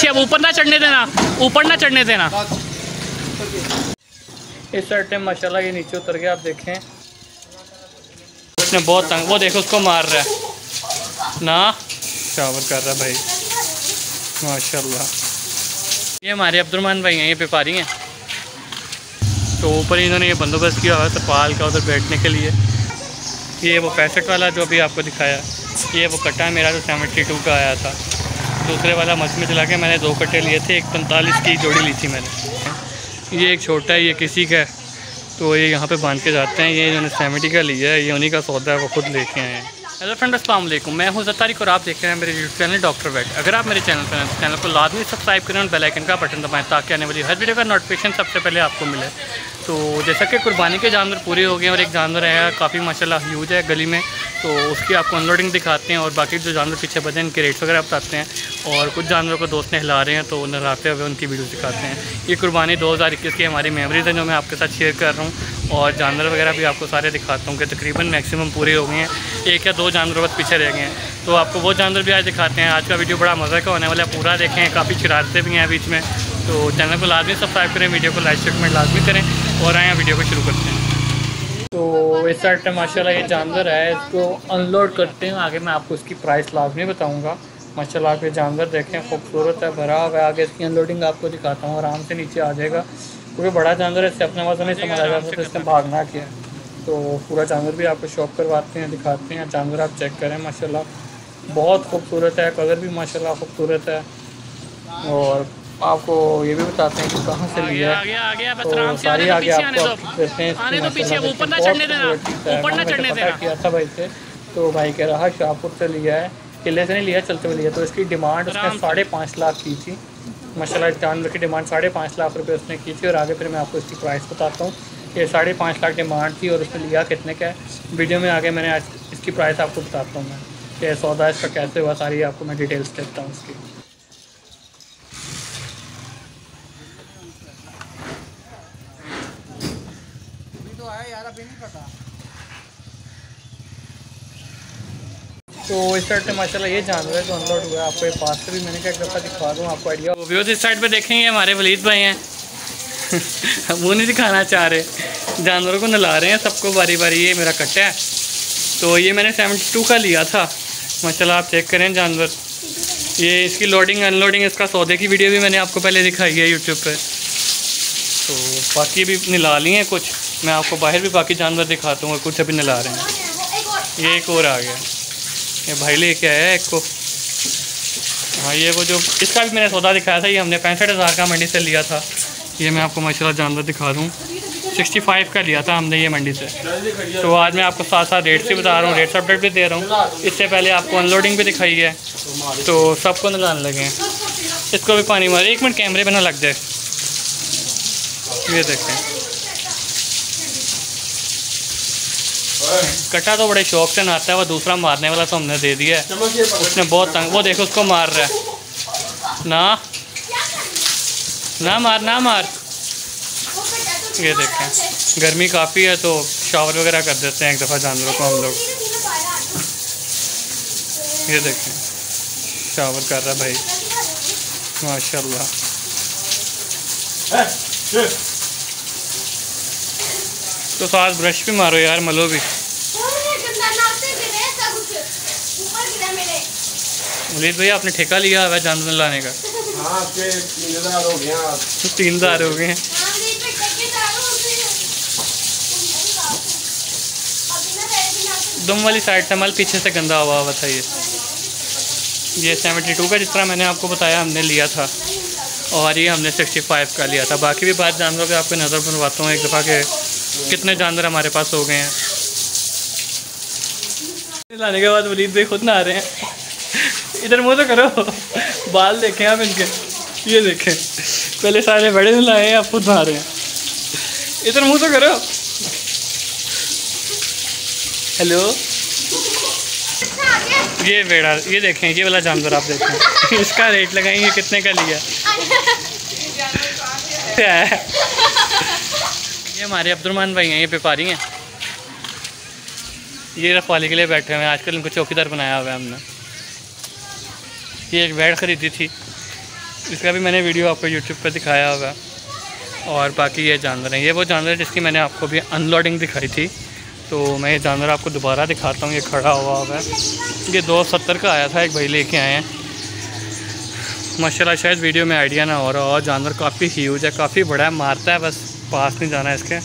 अब ऊपर ना चढ़ने देना, ऊपर ना चढ़ने देना। इस साइड पे माशाल्लाह ये नीचे उतर गया, आप देखें उसने बहुत तंग, वो देखो उसको मार रहा है ना, शावर कर रहा है भाई माशाल्लाह। ये हमारे अब्दुलरहमान भाई हैं, ये व्यापारी हैं। तो ऊपर इन्होंने ये बंदोबस्त किया हुआ है तरपाल का उधर बैठने के लिए। ये वो 65 वाला जो अभी आपको दिखाया, ये वो कट्टा है मेरा जो 72 का आया था। दूसरे वाला मछ में चला के मैंने 2 कट्टे लिए थे, एक 45 की जोड़ी ली थी मैंने। ये एक छोटा है, ये किसी का है, तो ये यहाँ पे बांध के जाते हैं। ये इन्होंने 70 का लिया है, ये उन्हीं का सौदा है, वो खुद लेके आए हैं। हेलो फ्रेंड, अस्सलाम वालेकुम, मैं हूं ज़तारिक और आप देख रहे हैं मेरे यूट्यूब चैनल डॉक्टर वेट। अगर आप मेरे चैनल पर हैं तो चैनल को लाजमी सब्सक्राइब करें और बेल आइकन का बटन दबाएं ताकि आने वाली हर वीडियो का नोटिफिकेशन सबसे पहले आपको मिले। तो जैसा कि कुर्बानी के जानवर पूरे हो गए और एक जानवर है काफ़ी माशाल्लाह ह्यूज है गली में, तो उसकी आपको अनलोडिंग दिखाते हैं और बाकी जो जानवर पीछे बचे हैं इनके रेट्स वगैरह बताते हैं। और कुछ जानवरों को दोस्त ने हिला रहे हैं तो नहलाते हुए उनकी वीडियो दिखाते हैं। ये कुर्बानी 2021 की हमारी मेमोरीज़ हैं जो मैं आपके साथ शेयर कर रहा हूँ, और जानवर वगैरह भी आपको सारे दिखाता हूँ कि तकरीबन मैक्सिमम पूरे हो गए हैं, 1 या 2 जानवर बस पीछे रह गए हैं। तो आपको वो जानवर भी आज दिखाते हैं। आज का वीडियो बड़ा मज़े का होने वाला है, पूरा देखें, काफ़ी शरारतें भी हैं बीच में। तो चैनल को लाजमी सब्सक्राइब करें, वीडियो को लाइक कमेंट लाजमी करें और आए वीडियो को शुरू करते हैं। तो इस साइड पे माशाल्लाह ये जानवर है, इसको अनलोड करते हैं। आगे मैं आपको इसकी प्राइस लाजमी बताऊँगा। माशाल्लाह आप ये जानवर देखें, खूबसूरत है, भरा हुआ है। आगे इसकी अनलोडिंग आपको दिखाता हूँ, आराम से नीचे आ जाएगा क्योंकि बड़ा जानवर है, इससे अपना वजन नहीं समझ आ जाता, तो इसने भागना किया। तो पूरा जानवर भी आपको शॉप करवाते हैं, दिखाते हैं। जानवर आप चेक करें, माशाल्लाह बहुत खूबसूरत है, कलर भी माशाल्लाह खूबसूरत है। और आपको ये भी बताते हैं कि कहाँ से लिया है, तो सारी आगे आपको देते हैं। किया था भाई से, तो भाई कह रहा शाहपुर से लिया है, किले से नहीं लिया, चलते हुए लिया। तो इसकी डिमांड उसने 5.5 लाख की थी। माशाल्लाह इस जानवर की डिमांड 5.5 लाख रुपए उसने की थी। और आगे फिर मैं आपको इसकी प्राइस बताता हूँ कि 5.5 लाख डिमांड थी और उसने लिया कितने का है। वीडियो में आगे मैंने आज इसकी प्राइस आपको बताता हूँ मैं कि सौदा इसका कैसे हुआ, सारी आपको मैं डिटेल्स देता हूँ इसकी। तो इस साइड पे माशाल्लाह ये जानवर है जो अनलोड हुआ है। आपको ये पास से भी मैंने कहा एक दफ़ा दिखा दूँ, आपको आइडिया। व्यूअर्स इस साइड पे देखेंगे हमारे वलीद भाई हैं मुँह नहीं दिखाना चाह रहे, जानवरों को नला रहे हैं सबको बारी बारी। ये मेरा कट्टा है, तो ये मैंने 72 का लिया था। माशाल्लाह आप चेक करें जानवर, ये इसकी लोडिंग अनलोडिंग, इसका सौदे की वीडियो भी मैंने आपको पहले दिखाई है यूट्यूब पर। तो बाकी भी निला लिए हैं कुछ, मैं आपको बाहर भी बाकी जानवर दिखाता हूँ, कुछ अभी निला रहे हैं। ये एक और आ गया, ये भाई लेके आया है एक को। हाँ ये वो जो इसका भी मैंने सौदा दिखाया था, ये हमने 65,000 का मंडी से लिया था। ये मैं आपको माशाल्लाह जानवर दिखा दूँ, 65 का लिया था हमने ये मंडी से। तो आज मैं आपको साथ साथ रेट से बता रहा हूँ, रेट्स अपडेट भी दे रहा हूँ। इससे पहले आपको अनलोडिंग भी दिखाई है, तो सबको नलाने लगे हैं। इसको भी पानी मार, 1 मिनट कैमरे पर ना लग जाए। ये देखें कट्टा तो बड़े शौक से नहाता है, वो दूसरा मारने वाला तो हमने दे दिया है, उसने बहुत तंग, वो देखो उसको मार रहा है ना, ना मार ना मार। ये देखें गर्मी काफ़ी है तो शावर वगैरह कर देते हैं एक दफ़ा जानवरों को हम लोग। ये देखें शावर कर रहा है भाई माशाल्लाह। तो साथ ब्रश भी मारो यार, मलो भी। वलीद भैया आपने ठेका लिया हुआ जानवर लाने का? हाँ 3,000 हो गया। 3,000 हो गए हैं। दुम वाली साइड से मल पीछे से गंदा हुआ था। ये 72 का जिस तरह मैंने आपको बताया हमने लिया था, और ये हमने 65 का लिया था। बाकी भी बात जानवरों पे आपको नज़र बनवाता हूँ एक दफ़ा के कितने जानवर हमारे पास हो गए हैं। लाने के बाद वलीद भाई खुद ना आ रहे हैं। इधर मुँह तो करो, बाल देखें आप इनके, ये देखें पहले सारे बड़े में लाए हैं, आप खुद ना आ रहे हैं। इधर मुँह तो करो। हेलो, ये बेड़ा, ये देखें ये वाला जानवर आप देखें इसका रेट लगाएंगे कितने का लिया। ये हमारे अब्दुलरहमान भाई हैं, ये व्यापारी हैं। ये रखवाली के लिए बैठे हुए हैं, आजकल इनको चौकीदार बनाया हुआ है हमने। ये एक बेड ख़रीदी थी, इसका भी मैंने वीडियो आपको यूट्यूब पर दिखाया होगा। और बाकी ये जानवर हैं, ये वो जानवर है जिसकी मैंने आपको भी अनलोडिंग दिखाई थी। तो मैं ये जानवर आपको दोबारा दिखाता हूँ। ये खड़ा हुआ है, ये 270 का आया था, एक भाई लेके आए हैं माशाल्लाह। शायद वीडियो में आइडिया ना हो रहा, और जानवर काफ़ी ह्यूज है, काफ़ी बड़ा है, मारता है, बस पास नहीं जाना है इसके।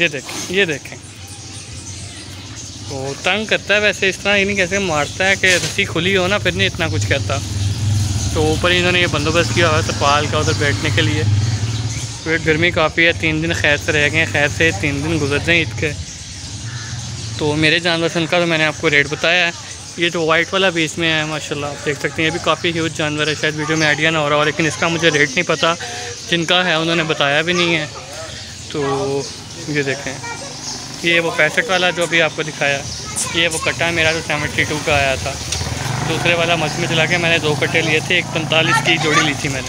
ये देखें तो तंग करता है वैसे, इस तरह ही नहीं कैसे मारता है कि रस्सी खुली हो ना फिर नहीं इतना कुछ कहता। तो ऊपर इन्होंने ये बंदोबस्त किया हुआ है तरपाल का उधर बैठने के लिए। फिर गर्मी काफ़ी है, 3 दिन खैर से रह गए, खैर से 3 दिन गुजर जाएँ ईद के। तो मेरे जानवर से उनका तो मैंने आपको रेट बताया है। ये जो वाइट वाला भी इसमें है माशाल्लाह, आप देख सकते हैं, ये भी काफ़ी ह्यूज जानवर है। शायद वीडियो में आइडिया ना हो रहा हो, लेकिन इसका मुझे रेट नहीं पता, जिनका है उन्होंने बताया भी नहीं है। तो ये देखें, ये वो 65 वाला जो अभी आपको दिखाया, ये वो कट्टा है मेरा जो 72 का आया था। दूसरे वाला मस्जिद में चला के मैंने 2 कट्टे लिए थे, एक 45 की जोड़ी ली थी मैंने।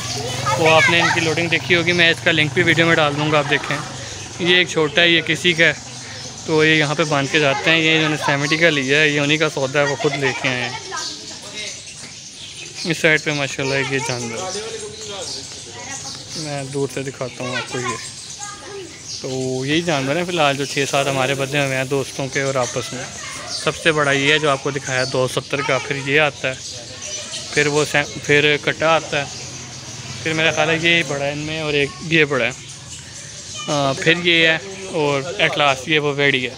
वो आपने इनकी लोडिंग देखी होगी, मैं इसका लिंक भी वीडियो में डाल दूँगा, आप देखें। ये एक छोटा है, ये किसी का है, तो ये यहाँ पे बांध के जाते हैं। ये इन्होंने 70 का लिया है, ये उन्हीं का सौदा है, वो खुद लेके आए हैं। इस साइड पे माशाल्लाह ये जानवर, मैं दूर से दिखाता हूँ आपको। ये तो यही जानवर हैं फ़िलहाल जो 6-7 हमारे बदले हुए हैं दोस्तों के और आपस में। सबसे बड़ा ये है जो आपको दिखाया 270 का, फिर ये आता है, फिर कट्टा आता है, फिर मेरा ख्याल है ये बड़ा है इनमें, और एक ये बड़ा है, फिर ये है, और एट लास्ट ये वो वेड़ी है।